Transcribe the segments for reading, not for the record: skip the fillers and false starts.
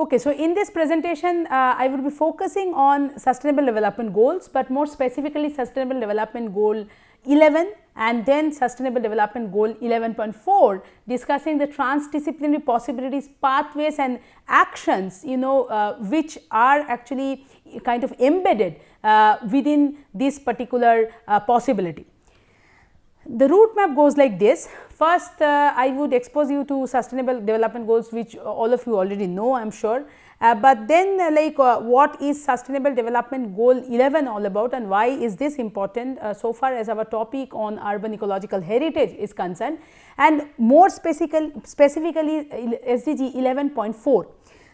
Okay, so in this presentation, I will be focusing on sustainable development goals, but more specifically sustainable development goal 11 and then sustainable development goal 11.4, discussing the transdisciplinary possibilities, pathways and actions, which are actually kind of embedded within this particular possibility. The route map goes like this. First, I would expose you to sustainable development goals, which all of you already know, I am sure. But then what is sustainable development goal 11 all about, and why is this important so far as our topic on urban ecological heritage is concerned, and more specifically SDG 11.4.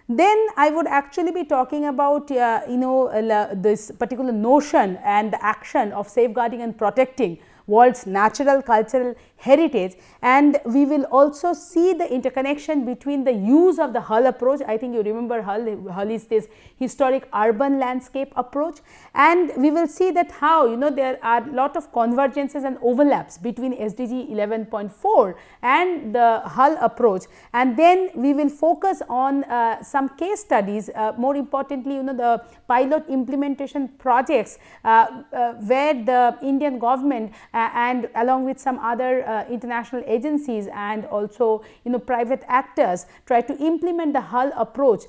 Then I would actually be talking about this particular notion and the action of safeguarding and protecting world's natural cultural heritage, and we will also see the interconnection between the use of the Hull approach. I think you remember Hull is this historic urban landscape approach, and we will see that how there are lot of convergences and overlaps between SDG 11.4 and the Hull approach, and then we will focus on some case studies, more importantly the pilot implementation projects where the Indian government and along with some other international agencies and also private actors try to implement the Hull approach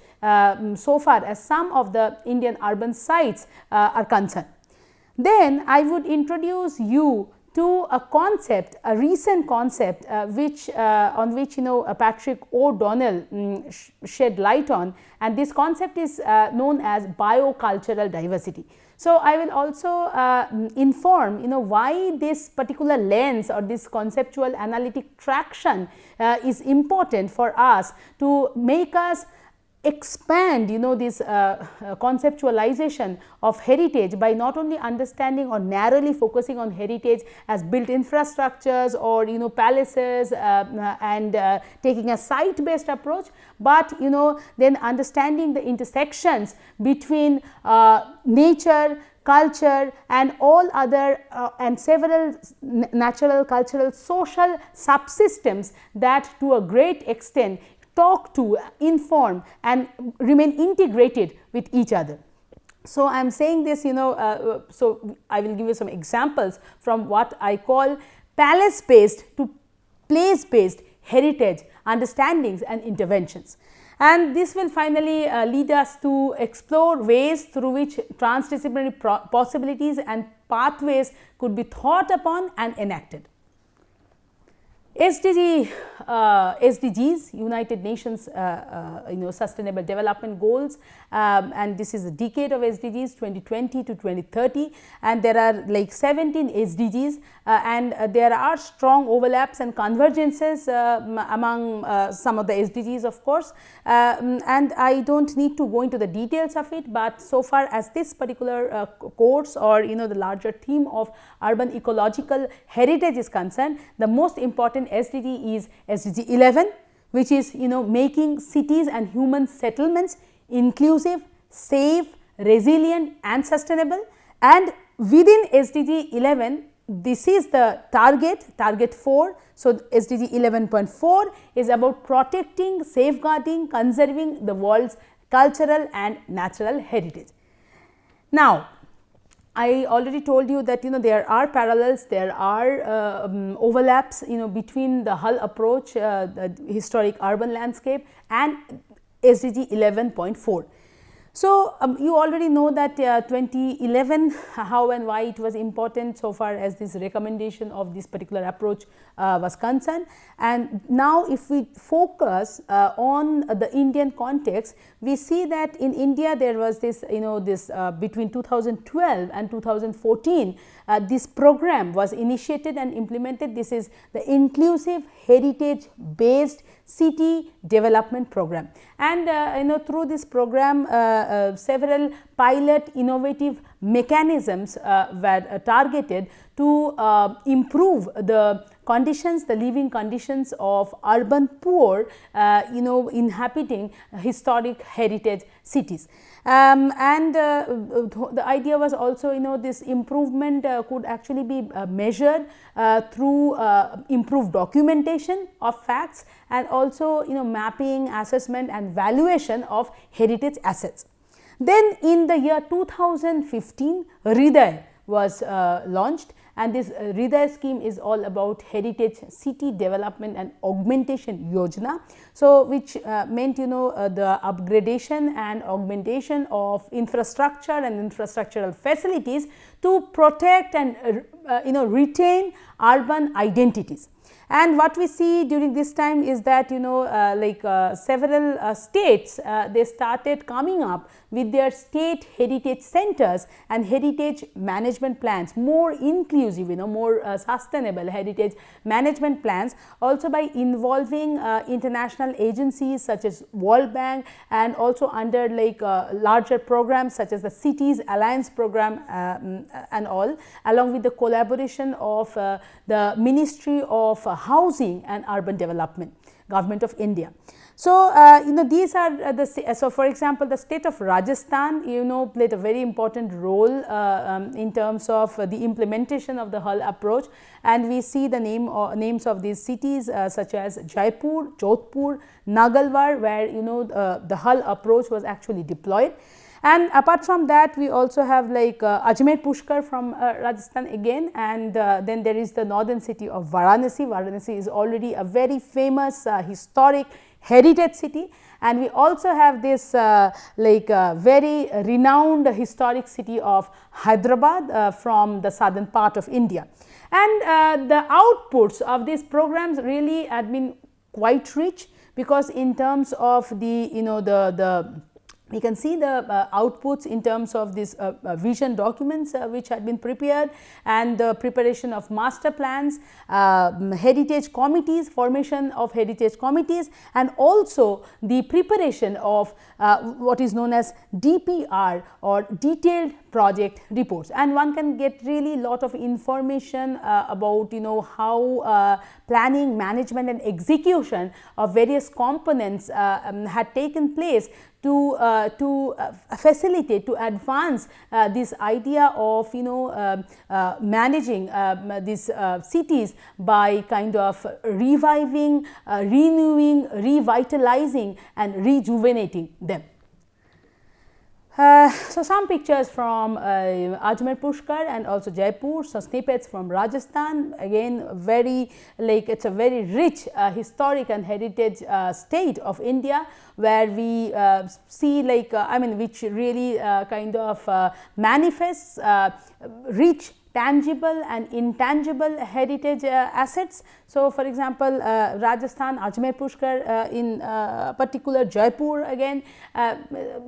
so far as some of the Indian urban sites are concerned. Then I would introduce you to a concept, a recent concept which on which Patrick O'Donnell shed light on, and this concept is known as biocultural diversity. So, I will also inform why this particular lens or this conceptual analytic traction is important for us to make us expand this conceptualization of heritage by not only understanding or narrowly focusing on heritage as built infrastructures or palaces and taking a site based approach, but then understanding the intersections between nature, culture and all other and several natural, cultural, social subsystems that to a great extent talk to, inform and remain integrated with each other. So, I am saying this so I will give you some examples from what I call palace based to place based heritage understandings and interventions. And this will finally lead us to explore ways through which transdisciplinary possibilities and pathways could be thought upon and enacted. SDGs, United Nations Sustainable Development Goals, and this is the decade of SDGs 2020 to 2030, and there are like 17 SDGs and there are strong overlaps and convergences among some of the SDGs of course, and I do not need to go into the details of it, but so far as this particular course or the larger theme of urban ecological heritage is concerned, the most important SDG is SDG 11, which is making cities and human settlements inclusive, safe, resilient and sustainable, and within SDG 11 this is the target 4. So, SDG 11.4 is about protecting, safeguarding, conserving the world's cultural and natural heritage. Now, I already told you that there are parallels, there are overlaps between the Hull approach, the historic urban landscape and SDG 11.4. So, you already know that 2011 how and why it was important so far as this recommendation of this particular approach was concerned, and now if we focus on the Indian context, we see that in India there was this between 2012 and 2014 this program was initiated and implemented. This is the inclusive heritage based city development program, and through this program several pilot innovative mechanisms were targeted to improve the conditions, the living conditions of urban poor, inhabiting historic heritage cities. The idea was also, this improvement could actually be measured through improved documentation of facts, and also mapping, assessment and valuation of heritage assets. Then in the year 2015, Hriday was launched, and this Hriday scheme is all about heritage city development and augmentation yojana. So, which meant the upgradation and augmentation of infrastructure and infrastructural facilities to protect and retain urban identities. And what we see during this time is that several states they started coming up with their state heritage centers and heritage management plans, more inclusive, more sustainable heritage management plans, also by involving international agencies such as World Bank, and also under larger programs such as the Cities Alliance program and all, along with the collaboration of the Ministry of Housing and Urban Development, Government of India. So, these are so for example, the state of Rajasthan played a very important role in terms of the implementation of the Hull approach, and we see the names of these cities such as Jaipur, Jodhpur, Nagalwar, where the Hull approach was actually deployed. And apart from that, we also have Ajmer Pushkar from Rajasthan again, and then there is the northern city of Varanasi. Varanasi is already a very famous historic heritage city, and we also have this very renowned historic city of Hyderabad from the southern part of India. And the outputs of these programs really had been quite rich, because in terms of the we can see the outputs in terms of these vision documents which had been prepared, and the preparation of master plans, heritage committees, formation of heritage committees, and also the preparation of what is known as DPR, or detailed project reports. And one can get really lot of information about how planning, management and execution of various components had taken place to facilitate, to advance this idea of managing these cities by kind of reviving, renewing, revitalizing and rejuvenating them. So, some pictures from Ajmer Pushkar and also Jaipur, some snippets from Rajasthan, again very it is a very rich historic and heritage state of India, where we see which really kind of manifests rich tangible and intangible heritage assets. So, for example, Rajasthan, Ajmer Pushkar, in particular Jaipur, again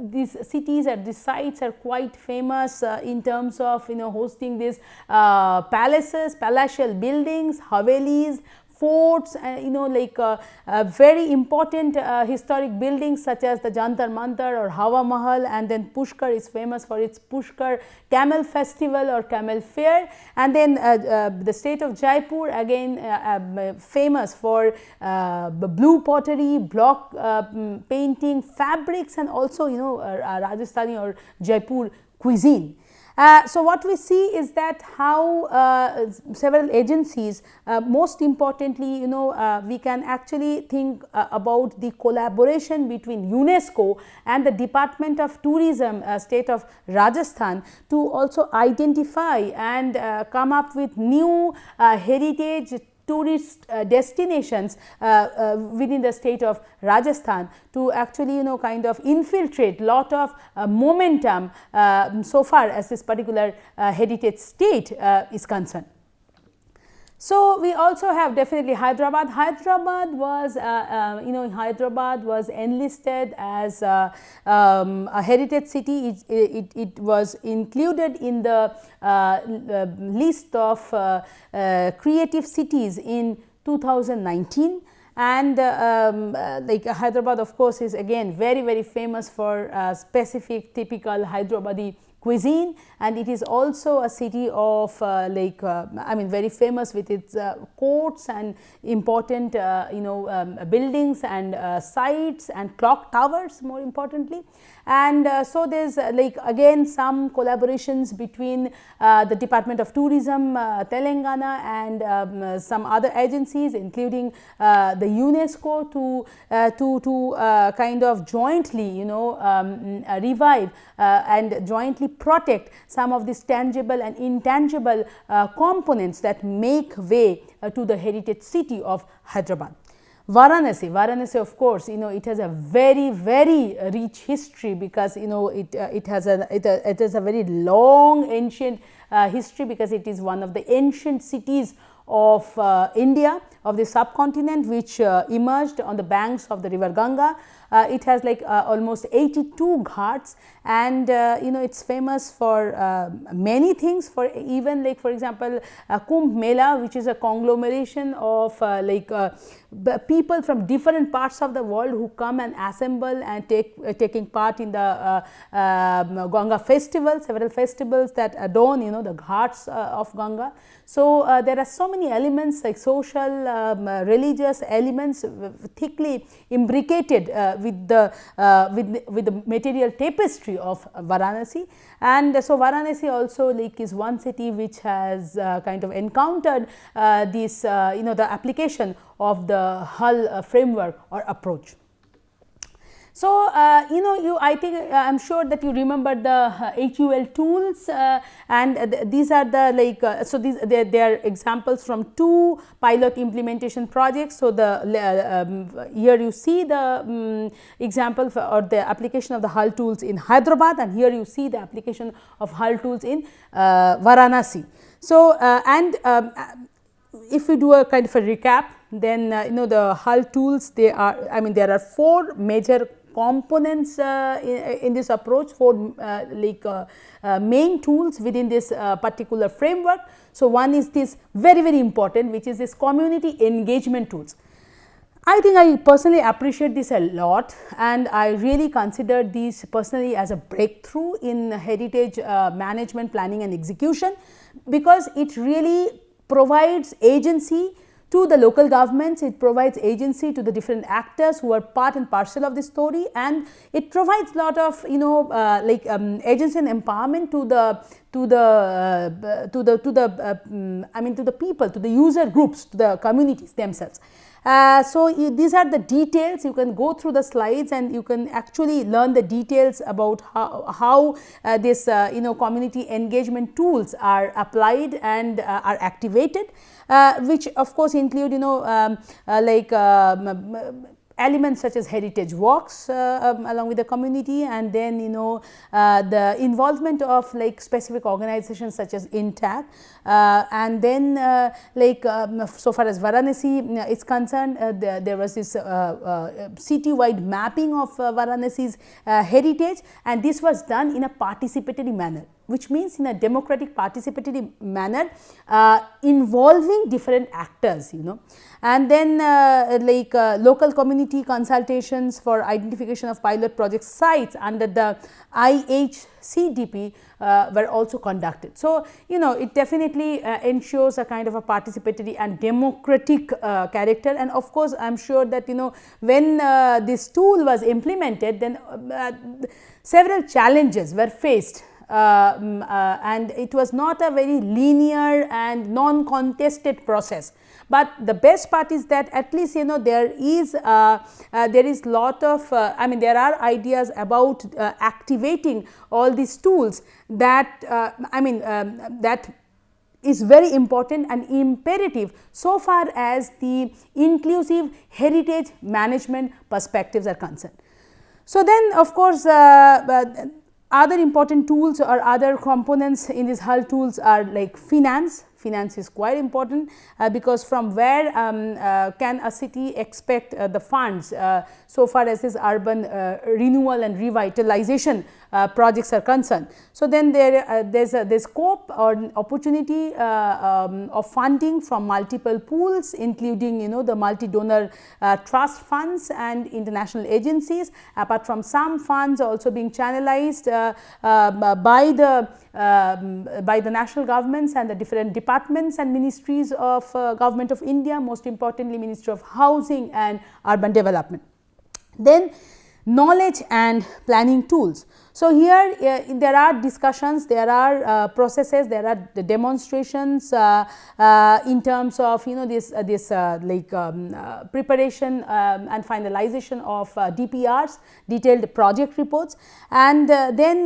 these cities and these sites are quite famous in terms of hosting these palaces, palatial buildings, havelis, forts, very important historic buildings such as the Jantar Mantar or Hawa Mahal, and then Pushkar is famous for its Pushkar Camel Festival or Camel Fair, and then the state of Jaipur again famous for blue pottery, block painting, fabrics, and also Rajasthani or Jaipur cuisine. So, what we see is that how several agencies, most importantly we can actually think about the collaboration between UNESCO and the Department of Tourism state of Rajasthan to also identify and come up with new heritage tourist destinations within the state of Rajasthan to actually kind of infiltrate lot of momentum so far as this particular heritage state is concerned. So, we also have definitely Hyderabad. Hyderabad was Hyderabad was enlisted as a heritage city. It was included in the list of creative cities in 2019. And Hyderabad of course is again very famous for specific typical Hyderabadi cuisine, and it is also a city of very famous with its courts and important buildings and sites and clock towers, more importantly. And so there is again some collaborations between the Department of Tourism Telangana and some other agencies, including the UNESCO, to kind of jointly revive and jointly protect some of these tangible and intangible components that make way to the heritage city of Hyderabad. Varanasi, of course, it has a very rich history, because it has a very long ancient history, because it is one of the ancient cities of India, of the subcontinent, which emerged on the banks of the river Ganga. It has almost 82 ghats, and it is famous for many things, for even for example Kumbh Mela, which is a conglomeration of people from different parts of the world who come and assemble and taking part in the Ganga festival, several festivals that adorn the ghats of Ganga. So there are so many elements like social, religious elements thickly imbricated with the material tapestry of Varanasi. And so Varanasi also is one city which has kind of encountered this the application of the Hull framework or approach. So, I think I am sure that you remember the HUL tools, and these are the so these they are examples from two pilot implementation projects. So, the here you see the example or the application of the HUL tools in Hyderabad, and here you see the application of HUL tools in Varanasi. So, if we do a kind of a recap, then the HUL tools, they are, there are four major components in this approach, four main tools within this particular framework. So, one is this very important, which is this community engagement tools. I think I personally appreciate this a lot, and I really consider these personally as a breakthrough in heritage management, planning and execution, because it really provides agency to the local governments, it provides agency to the different actors who are part and parcel of the story, and it provides lot of agency and empowerment to the people, to the user groups, to the communities themselves. So, these are the details. You can go through the slides and you can actually learn the details about how this community engagement tools are applied and are activated, which of course include elements such as heritage walks along with the community, and then the involvement of specific organizations such as INTAC, and then so far as Varanasi is concerned, there was this city-wide mapping of Varanasi's heritage, and this was done in a participatory manner, which means in a democratic participatory manner involving different actors, and then local community consultations for identification of pilot project sites under the IHCDP were also conducted. So, it definitely ensures a kind of a participatory and democratic character, and of course, I am sure that when this tool was implemented, then several challenges were faced. And it was not a very linear and non-contested process, but the best part is that at least there is lot of there are ideas about activating all these tools that that is very important and imperative so far as the inclusive heritage management perspectives are concerned. So, then of course, other important tools or other components in these HUL tools are like finance. Finance is quite important because from where can a city expect the funds so far as this urban renewal and revitalization projects are concerned. So, then there's scope or opportunity of funding from multiple pools, including the multi-donor trust funds and international agencies, apart from some funds also being channelized by the national governments and the different departments and ministries of Government of India, most importantly Ministry of Housing and Urban Development. Then knowledge and planning tools. So, here there are discussions, there are processes, there are the demonstrations in terms of this preparation and finalization of DPRs, detailed project reports, and then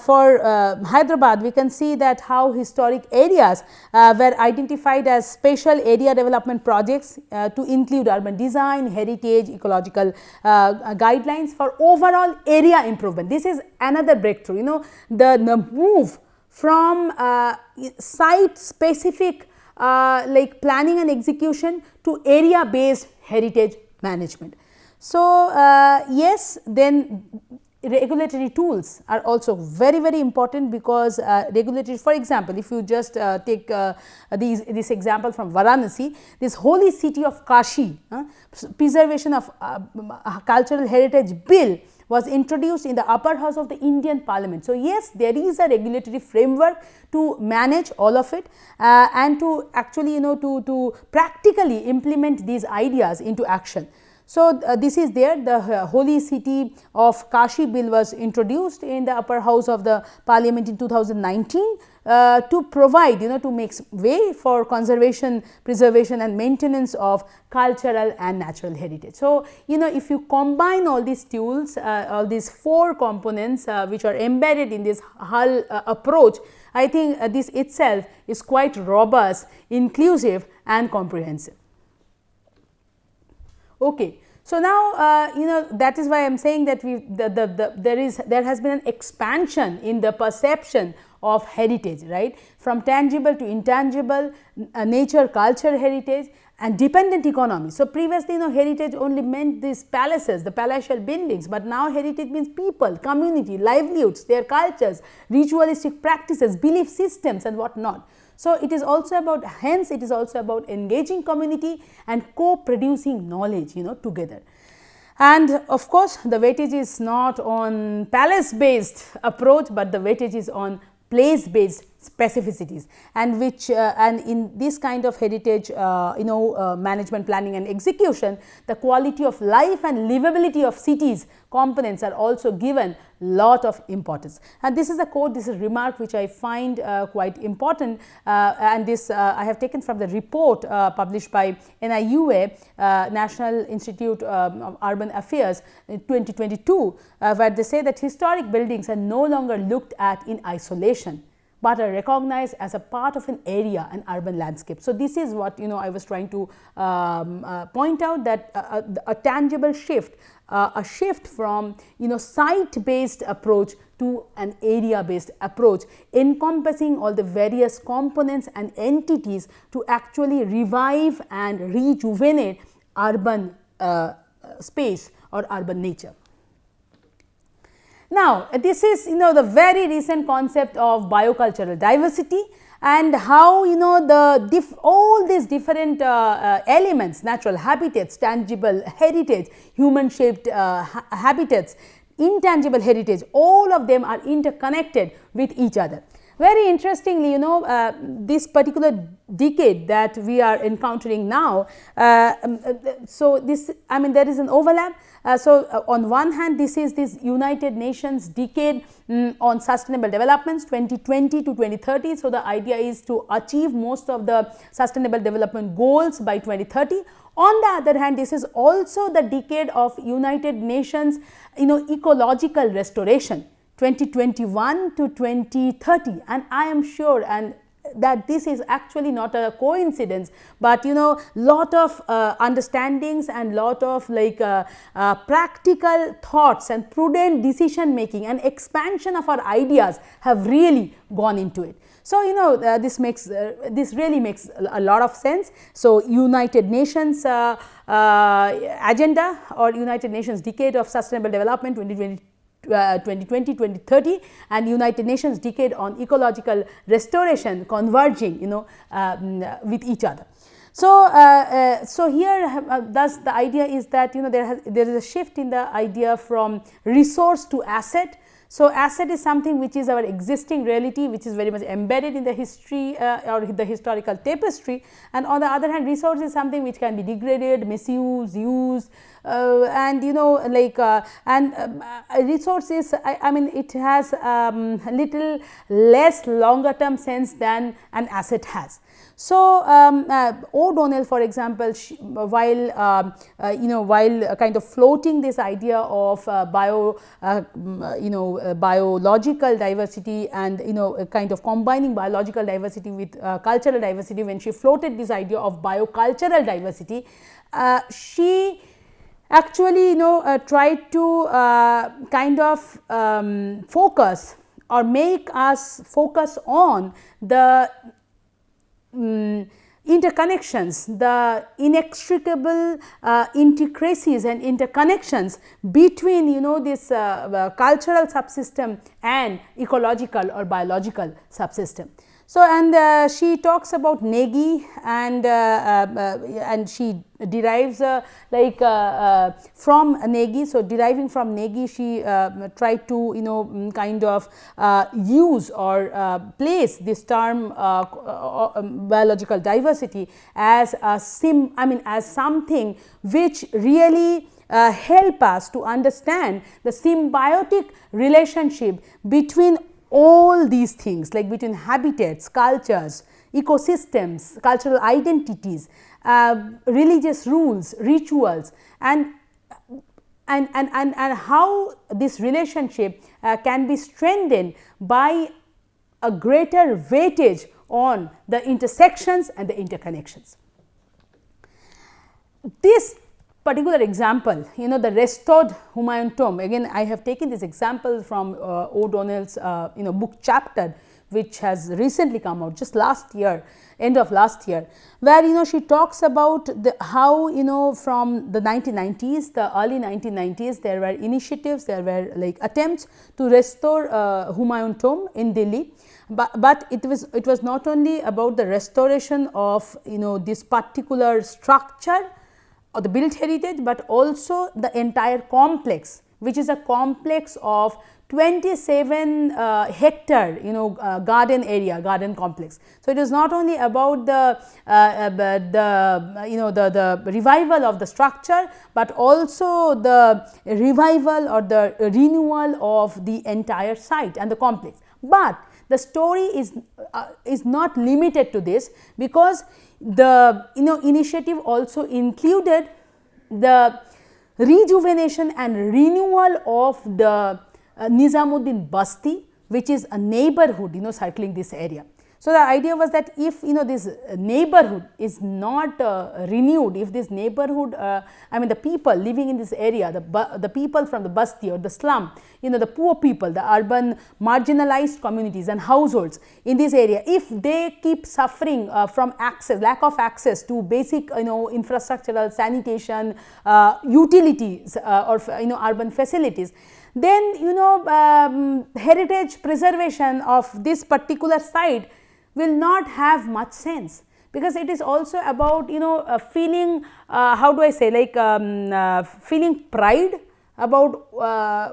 for Hyderabad we can see that how historic areas were identified as special area development projects to include urban design, heritage, ecological guidelines for overall area improvement. This is another breakthrough, the move from site specific planning and execution to area based heritage management. So, yes, then regulatory tools are also very important, because regulatory, for example, if you just take this example from Varanasi, this holy city of Kashi, preservation of cultural heritage bill was introduced in the upper house of the Indian Parliament. So, yes, there is a regulatory framework to manage all of it and to actually to practically implement these ideas into action. So, this is there, the holy city of Kashi bill was introduced in the upper house of the Parliament in 2019 to provide to make way for conservation, preservation and maintenance of cultural and natural heritage. So, if you combine all these tools, all these 4 components which are embedded in this whole approach, I think this itself is quite robust, inclusive and comprehensive. Okay. So, now that is why I am saying that there has been an expansion in the perception of heritage, right, from tangible to intangible, nature, culture, heritage and dependent economy. So, previously heritage only meant these palaces, the palatial buildings, but now heritage means people, community, livelihoods, their cultures, ritualistic practices, belief systems and what not. So, it is also about, hence it is also about engaging community and co-producing knowledge together. And of course, the weightage is not on palace based approach, but the weightage is on place based specificities, and which and in this kind of heritage management, planning and execution, the quality of life and livability of cities components are also given lot of importance. And this is a quote, this is remark which I find quite important, and this I have taken from the report published by NIUA, National Institute of Urban Affairs in 2022, where they say that historic buildings are no longer looked at in isolation, but are recognized as a part of an area and urban landscape. So, this is what I was trying to point out, that a tangible shift, a shift from site based approach to an area based approach, encompassing all the various components and entities to actually revive and rejuvenate urban space or urban nature. Now, this is the very recent concept of biocultural diversity, and how all these different elements, natural habitats, tangible heritage, human shaped habitats, intangible heritage, all of them are interconnected with each other. Very interestingly, this particular decade that we are encountering now, so this, I mean, there is an overlap. So, on one hand, this is this United Nations decade on sustainable developments 2020 to 2030. So, the idea is to achieve most of the sustainable development goals by 2030. On the other hand, this is also the decade of United Nations ecological restoration 2021 to 2030, and I am sure and that this is actually not a coincidence, but lot of understandings and lot of practical thoughts and prudent decision making and expansion of our ideas have really gone into it. So, this really makes a lot of sense. So, United Nations agenda or United Nations decade of sustainable development 2020 2020-2030 and United Nations Decade on Ecological Restoration converging with each other. So, so here thus the idea is that there is a shift in the idea from resource to asset. So, asset is something which is our existing reality, which is very much embedded in the history or the historical tapestry, and on the other hand resource is something which can be degraded, misused, used, and resources, I mean it has little less longer term sense than an asset has. So, O'Donnell for example, while kind of floating this idea of biological diversity and kind of combining biological diversity with cultural diversity, when she floated this idea of biocultural diversity, she actually tried to kind of focus or make us focus on the interconnections, the inextricable intricacies and interconnections between this cultural subsystem and ecological or biological subsystem. So, and she talks about Negi and she derives from Negi. So, deriving from Negi, she tried to kind of use or place this term biological diversity as a as something which really help us to understand the symbiotic relationship between all these things, like between habitats, cultures, ecosystems, cultural identities, religious rules, rituals, and how this relationship can be strengthened by a greater weightage on the intersections and the interconnections. This particular example, the restored Humayun tomb, again I have taken this example from O'Donnell's book chapter, which has recently come out just last year, end of last year, where she talks about how from the 1990s, the early 1990s, there were initiatives, there were like attempts to restore Humayun tomb in Delhi. But it was not only about the restoration of this particular structure or the built heritage, but also the entire complex, which is a complex of 27 hectare garden area, garden complex. So, it is not only about the revival of the structure, but also the revival or the renewal of the entire site and the complex. But the story is not limited to this, because the initiative also included the rejuvenation and renewal of the Nizamuddin Basti, which is a neighborhood circling this area. So, the idea was that if this neighborhood is not renewed, if this neighborhood I mean the people living in this area, the people from the Basti or the slum, the poor people, the urban marginalized communities and households in this area, if they keep suffering from lack of access to basic infrastructural, sanitation, utilities or urban facilities, then heritage preservation of this particular site will not have much sense, because it is also about feeling how do I say, like feeling pride about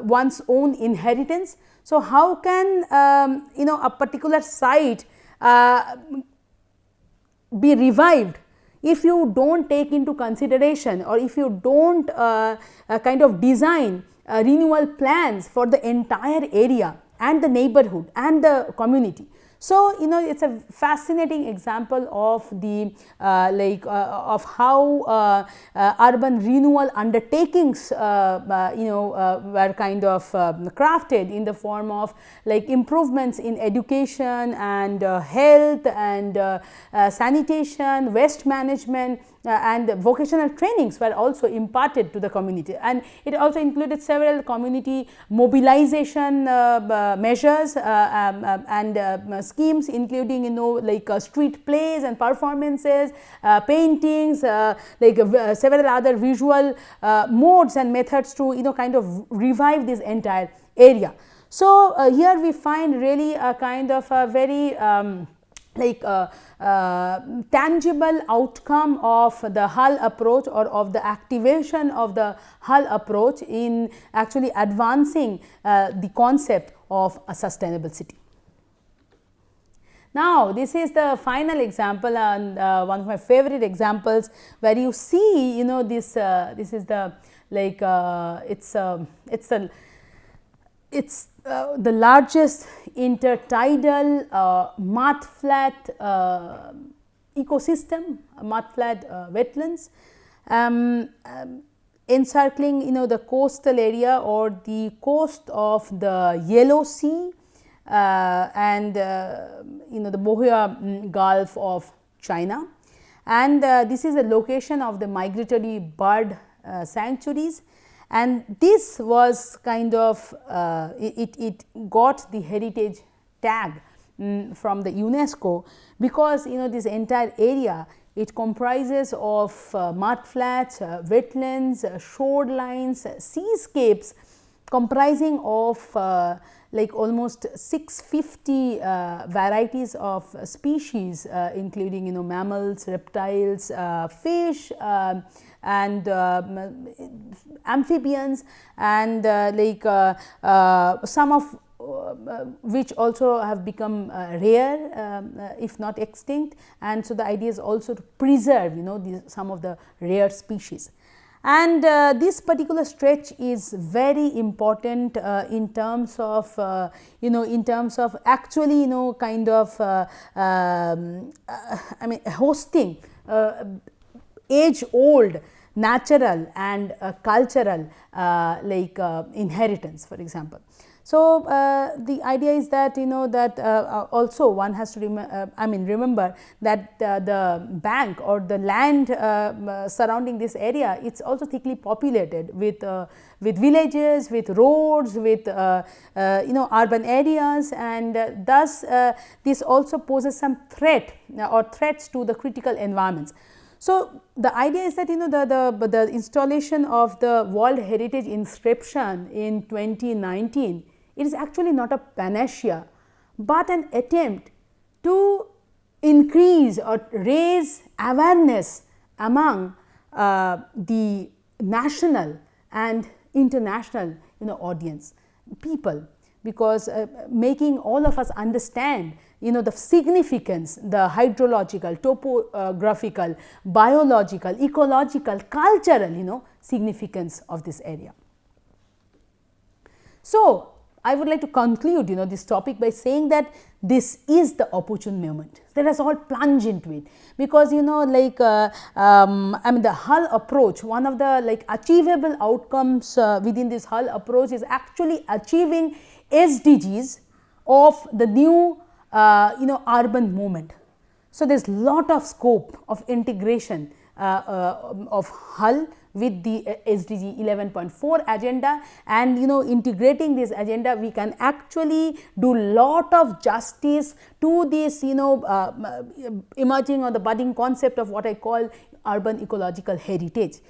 one's own inheritance. So, how can a particular site be revived if you do not take into consideration, or if you do not kind of design renewal plans for the entire area and the neighborhood and the community. So, it is a fascinating example of the of how urban renewal undertakings were kind of crafted in the form of like improvements in education and health and sanitation, waste management, and vocational trainings were also imparted to the community, and it also included several community mobilization measures and schemes, including like street plays and performances, paintings, several other visual modes and methods to kind of revive this entire area. So, here we find really a kind of a very tangible outcome of the Hull approach, or of the activation of the Hull approach in actually advancing the concept of a sustainable city. Now, this is the final example, and one of my favorite examples, where you see, this is the it's the largest intertidal mudflat ecosystem, mudflat wetlands, encircling the coastal area or the coast of the Yellow Sea and the Bohua Gulf of China, and this is the location of the migratory bird sanctuaries. And this was kind of it got the heritage tag from the UNESCO, because this entire area, it comprises of mudflats, wetlands, shorelines, seascapes, comprising of almost 650 varieties of species, including mammals, reptiles, fish, and amphibians, and some of which also have become rare, if not extinct. And so, the idea is also to preserve some of the rare species. And this particular stretch is very important in terms of actually kind of hosting age old natural and cultural inheritance, for example. So, the idea is that also one has to remember that the bank or the land surrounding this area, it's also thickly populated with villages, with roads, with urban areas, and thus this also poses some threat or threats to the critical environments. So, the idea is that the installation of the World Heritage inscription in 2019, it is actually not a panacea, but an attempt to increase or raise awareness among the national and international audience, people, because making all of us understand the significance, the hydrological, topographical, biological, ecological, cultural significance of this area. So, I would like to conclude this topic by saying that this is the opportune moment. Let us all plunge into it, because the Hull approach, one of the achievable outcomes within this Hull approach is actually achieving SDGs of the new urban movement. So, there is lot of scope of integration of Hull with the SDG 11.4 agenda, and integrating this agenda, we can actually do lot of justice to this emerging or the budding concept of what I call urban ecological heritage.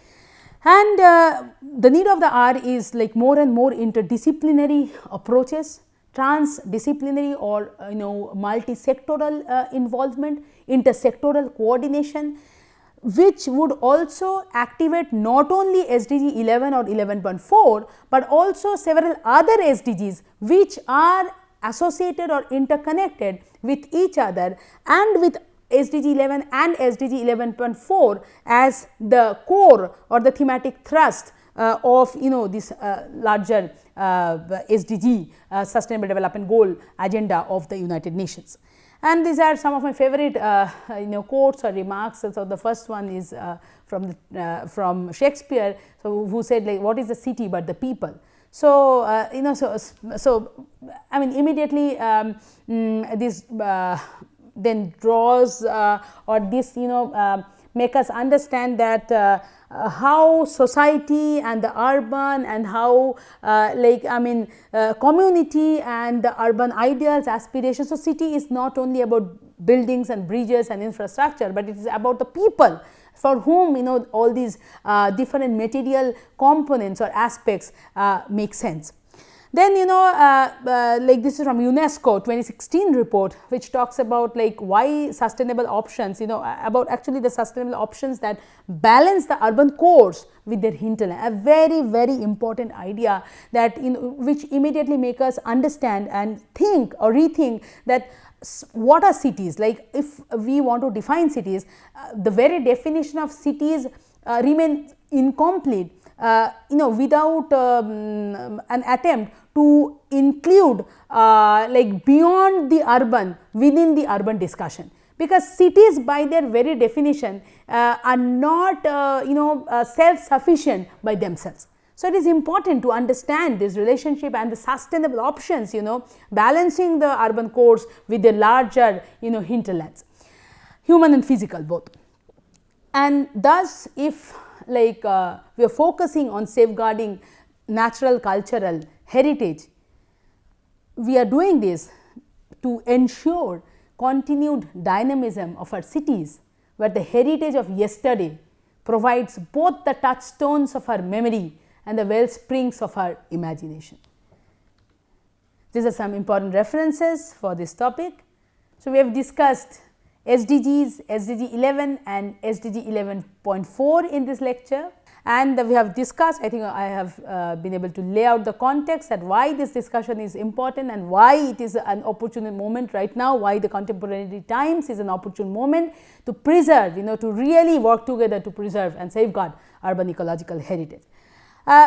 And the need of the hour is more and more interdisciplinary approaches, transdisciplinary or multi-sectoral involvement, intersectoral coordination, which would also activate not only SDG 11 or 11.4, but also several other SDGs which are associated or interconnected with each other, and with SDG 11 and SDG 11.4 as the core or the thematic thrust of this larger SDG Sustainable Development Goal agenda of the United Nations. And these are some of my favorite quotes or remarks. So, the first one is from Shakespeare, so who said what is the city but the people. So, immediately this then draws or this make us understand that how society and the urban and how community and the urban ideals, aspirations. So, city is not only about buildings and bridges and infrastructure, but it is about the people for whom all these different material components or aspects make sense. Then like this is from UNESCO 2016 report, which talks about like why sustainable options, about actually the sustainable options that balance the urban cores with their hinterland, a very very important idea that which immediately make us understand and think or rethink that what are cities. Like if we want to define cities, the very definition of cities remain incomplete without an attempt to include like beyond the urban within the urban discussion, because cities by their very definition are not self sufficient by themselves. So, it is important to understand this relationship and the sustainable options, balancing the urban cores with the larger hinterlands, human and physical both. And thus, if like we are focusing on safeguarding natural cultural heritage, we are doing this to ensure continued dynamism of our cities, where the heritage of yesterday provides both the touchstones of our memory and the well springs of our imagination. These are some important references for this topic. So, we have discussed SDGs, SDG 11 and SDG 11.4 in this lecture, and we have discussed, I think I have been able to lay out the context that why this discussion is important and why it is an opportune moment right now, why the contemporary times is an opportune moment to preserve, to really work together to preserve and safeguard urban ecological heritage.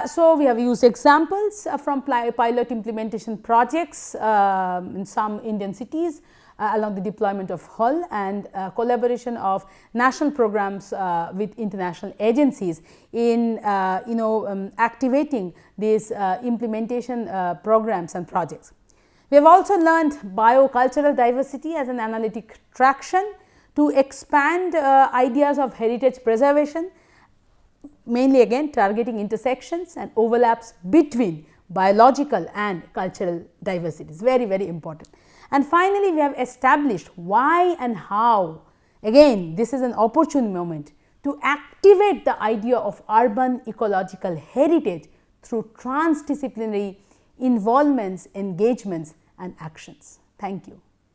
So, we have used examples from pilot implementation projects in some Indian cities along the deployment of HUL and collaboration of national programs with international agencies in activating these implementation programs and projects. We have also learned biocultural diversity as an analytic traction to expand ideas of heritage preservation, mainly again targeting intersections and overlaps between biological and cultural diversity is very very important. And finally, we have established why and how, again this is an opportune moment to activate the idea of urban ecological heritage through transdisciplinary involvements, engagements and actions. Thank you.